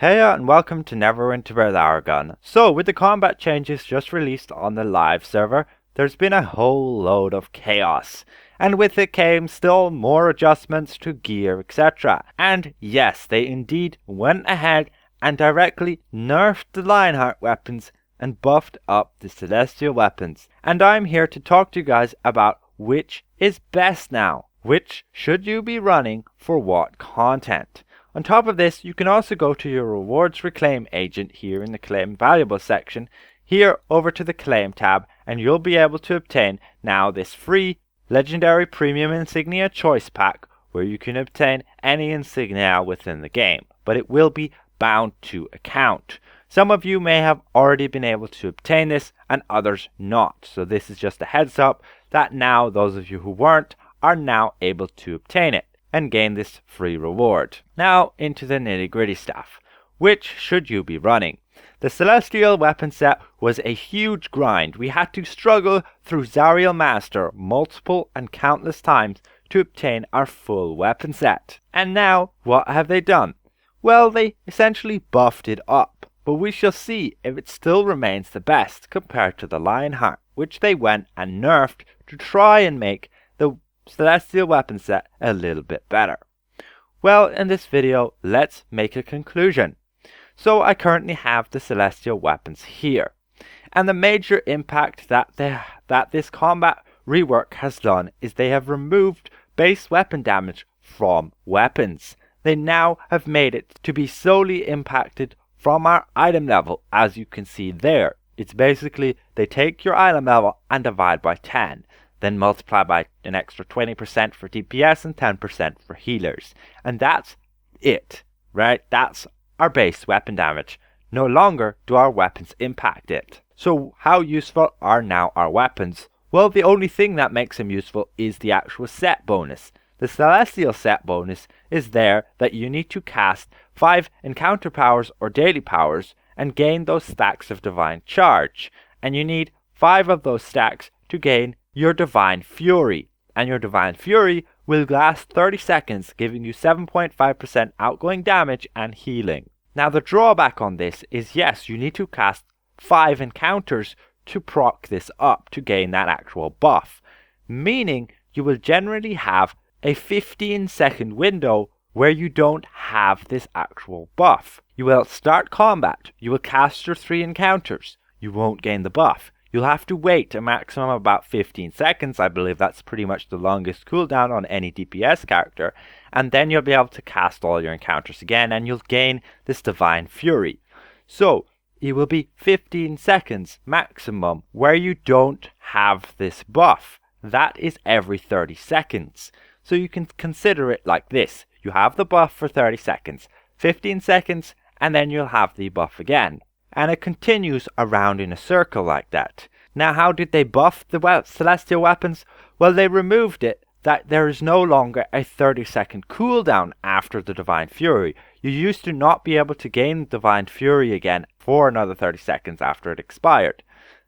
Heya and welcome to Neverwinter with Aragon. So, with the combat changes just released on the live server, there's been a whole load of chaos. And with it came still more adjustments to gear, etc. And yes, they indeed went ahead and directly nerfed the Lionheart weapons and buffed up the Celestial weapons. And I'm here to talk to you guys about which is best now. Which should you be running for what content? On top of this, you can also go to your rewards reclaim agent here in the claim valuables section, here over to the claim tab, and you'll be able to obtain now this free legendary premium insignia choice pack where you can obtain any insignia within the game, but it will be bound to account. Some of you may have already been able to obtain this and others not, so this is just a heads up that now those of you who weren't are now able to obtain it and gain this free reward. Now into the nitty gritty stuff. Which should you be running? The Celestial weapon set was a huge grind. We had to struggle through Zariel Master multiple and countless times to obtain our full weapon set. And now, what have they done? Well, they essentially buffed it up, but we shall see if it still remains the best compared to the Lionheart, which they went and nerfed to try and make the Celestial weapon set a little bit better. Well, in this video, let's make a conclusion. So I currently have the Celestial weapons here, and the major impact that this combat rework has done is they have removed base weapon damage from weapons. They now have made it to be solely impacted from our item level, as you can see there. It's basically they take your item level and divide by 10. Then multiply by an extra 20% for DPS and 10% for healers. And that's it, right? That's our base weapon damage. No longer do our weapons impact it. So how useful are now our weapons? Well, the only thing that makes them useful is the actual set bonus. The Celestial set bonus is there that you need to cast 5 encounter powers or daily powers and gain those stacks of Divine Charge. And you need 5 of those stacks to gain your Divine Fury, and your Divine Fury will last 30 seconds, giving you 7.5% outgoing damage and healing. Now the drawback on this is yes, you need to cast 5 encounters to proc this up to gain that actual buff, meaning you will generally have a 15-second window where you don't have this actual buff. You will start combat, you will cast your 3 encounters, you won't gain the buff. You'll have to wait a maximum of about 15 seconds, I believe that's pretty much the longest cooldown on any DPS character, and then you'll be able to cast all your encounters again and you'll gain this Divine Fury. So, it will be 15 seconds maximum where you don't have this buff. That is every 30 seconds. So you can consider it like this. You have the buff for 30 seconds, 15 seconds, and then you'll have the buff again. And it continues around in a circle like that. Now how did they buff the Celestial weapons? Well, they removed it that there is no longer a 30-second cooldown after the Divine Fury. You used to not be able to gain Divine Fury again for another 30 seconds after it expired.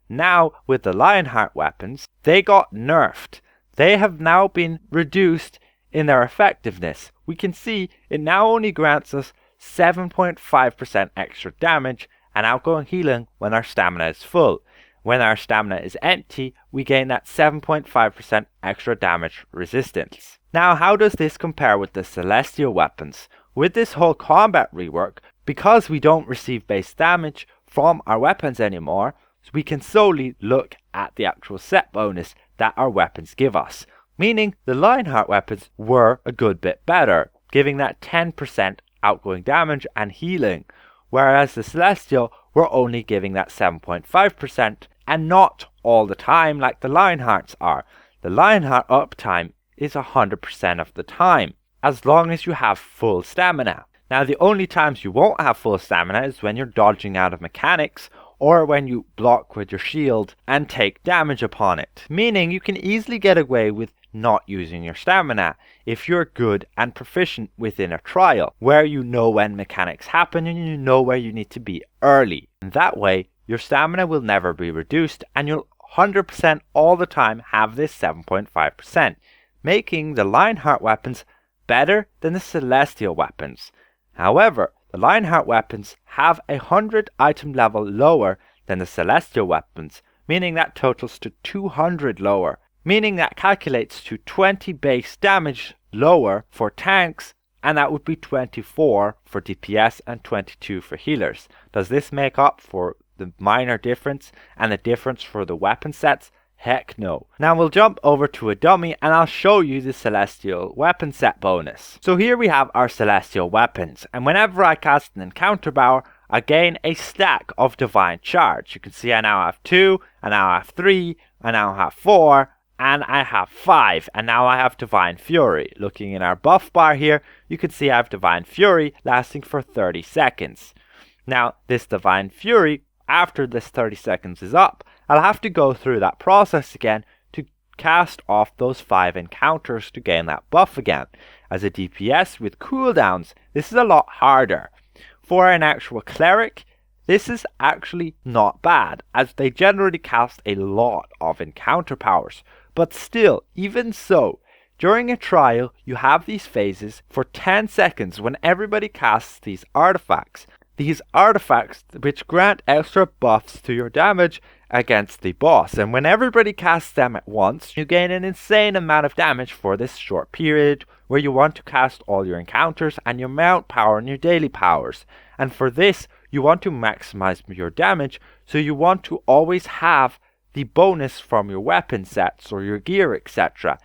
Now with the Lionheart weapons, they got nerfed. They have now been reduced in their effectiveness. We can see it now only grants us 7.5% extra damage and outgoing healing when our stamina is full. When our stamina is empty, we gain that 7.5% extra damage resistance. Now, how does this compare with the Celestial weapons? With this whole combat rework, because we don't receive base damage from our weapons anymore, we can solely look at the actual set bonus that our weapons give us. Meaning the Lionheart weapons were a good bit better, giving that 10% outgoing damage and healing, whereas the Celestial were only giving that 7.5% and not all the time like the Lionhearts are. The Lionheart uptime is 100% of the time, as long as you have full stamina. Now the only times you won't have full stamina is when you're dodging out of mechanics or when you block with your shield and take damage upon it, meaning you can easily get away with not using your stamina if you're good and proficient within a trial where you know when mechanics happen and you know where you need to be early. And that way your stamina will never be reduced and you'll 100% all the time have this 7.5%, making the Lionheart weapons better than the Celestial weapons. However, the Lionheart weapons have 100 item level lower than the Celestial weapons, meaning that totals to 200 lower, meaning that calculates to 20 base damage lower for tanks, and that would be 24 for DPS and 22 for healers. Does this make up for the minor difference and the difference for the weapon sets? Heck no. Now we'll jump over to a dummy and I'll show you the Celestial weapon set bonus. So here we have our Celestial weapons, and whenever I cast an encounter power, I gain a stack of Divine Charge. You can see I now have 2, I now have 3, I now have 4, and I have 5, and now I have Divine Fury. Looking in our buff bar here, you can see I have Divine Fury lasting for 30 seconds. Now this Divine Fury, after this 30 seconds is up, I'll have to go through that process again to cast off those 5 encounters to gain that buff again. As a DPS with cooldowns, this is a lot harder. For an actual cleric, this is actually not bad, as they generally cast a lot of encounter powers. But still, even so, during a trial, you have these phases for 10 seconds when everybody casts these artifacts. These artifacts which grant extra buffs to your damage against the boss, and when everybody casts them at once, you gain an insane amount of damage for this short period where you want to cast all your encounters and your mount power and your daily powers. And for this, you want to maximize your damage, so you want to always have the bonus from your weapon sets or your gear, etc.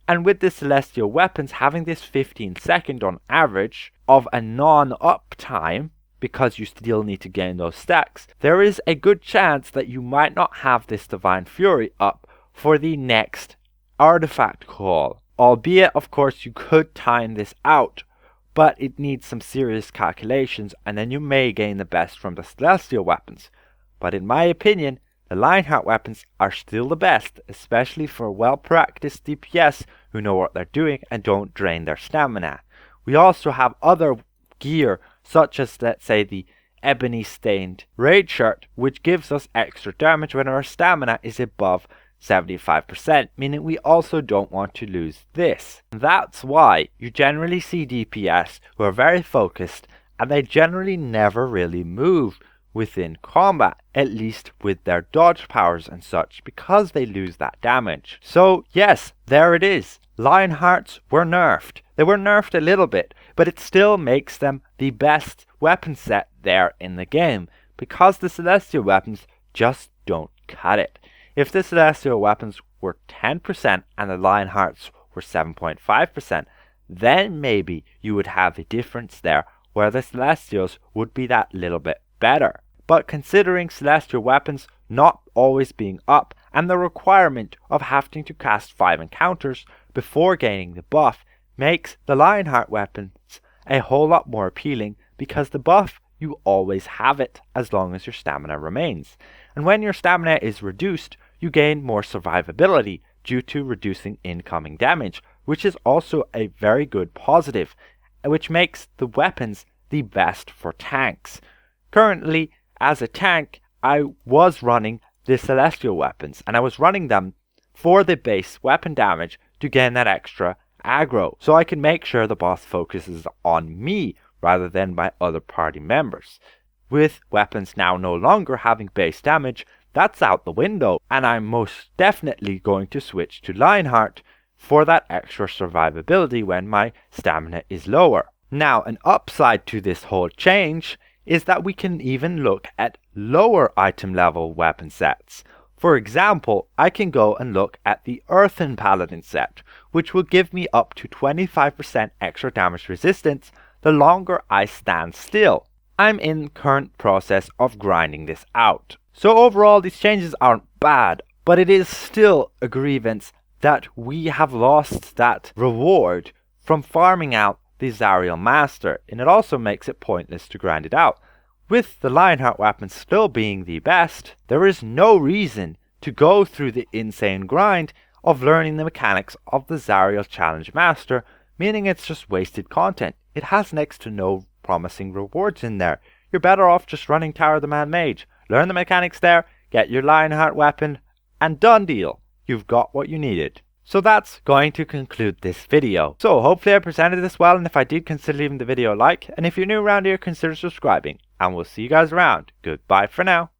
And with the Celestial weapons having this 15 second on average of a non-up time, because you still need to gain those stacks, there is a good chance that you might not have this Divine Fury up for the next artifact call. Albeit, of course, you could time this out, but it needs some serious calculations, and then you may gain the best from the Celestial weapons. But in my opinion, the Lionheart weapons are still the best, especially for well-practiced DPS who know what they're doing and don't drain their stamina. We also have other gear, such as, let's say, the Ebony Stained Raid Shirt, which gives us extra damage when our stamina is above 75%, meaning we also don't want to lose this. That's why you generally see DPS who are very focused, and they generally never really move within combat, at least with their dodge powers and such, because they lose that damage. So yes, there it is. Lionhearts were nerfed. They were nerfed a little bit, but it still makes them the best weapon set there in the game, because the Celestial weapons just don't cut it. If the Celestial weapons were 10% and the Lionhearts were 7.5%, then maybe you would have a difference there where the Celestials would be that little bit better. But considering Celestial weapons not always being up and the requirement of having to cast 5 encounters before gaining the buff makes the Lionheart weapons a whole lot more appealing, because the buff, you always have it as long as your stamina remains. And when your stamina is reduced, you gain more survivability due to reducing incoming damage, which is also a very good positive, which makes the weapons the best for tanks. Currently, as a tank, I was running the Celestial weapons, and I was running them for the base weapon damage to gain that extra aggro, so I can make sure the boss focuses on me rather than my other party members. With weapons now no longer having base damage, that's out the window, and I'm most definitely going to switch to Lionheart for that extra survivability when my stamina is lower. Now, an upside to this whole change is that we can even look at lower item level weapon sets. For example, I can go and look at the Earthen Paladin set, which will give me up to 25% extra damage resistance the longer I stand still. I'm in current process of grinding this out. So overall, these changes aren't bad, but it is still a grievance that we have lost that reward from farming out the Zariel Master, and it also makes it pointless to grind it out. With the Lionheart weapon still being the best, there is no reason to go through the insane grind of learning the mechanics of the Zariel Challenge Master, meaning it's just wasted content. It has next to no promising rewards in there. You're better off just running Tower of the Man Mage. Learn the mechanics there, get your Lionheart weapon, and done deal. You've got what you needed. So that's going to conclude this video. So hopefully I presented this well, and if I did, consider leaving the video a like, and if you're new around here, consider subscribing, and we'll see you guys around. Goodbye for now.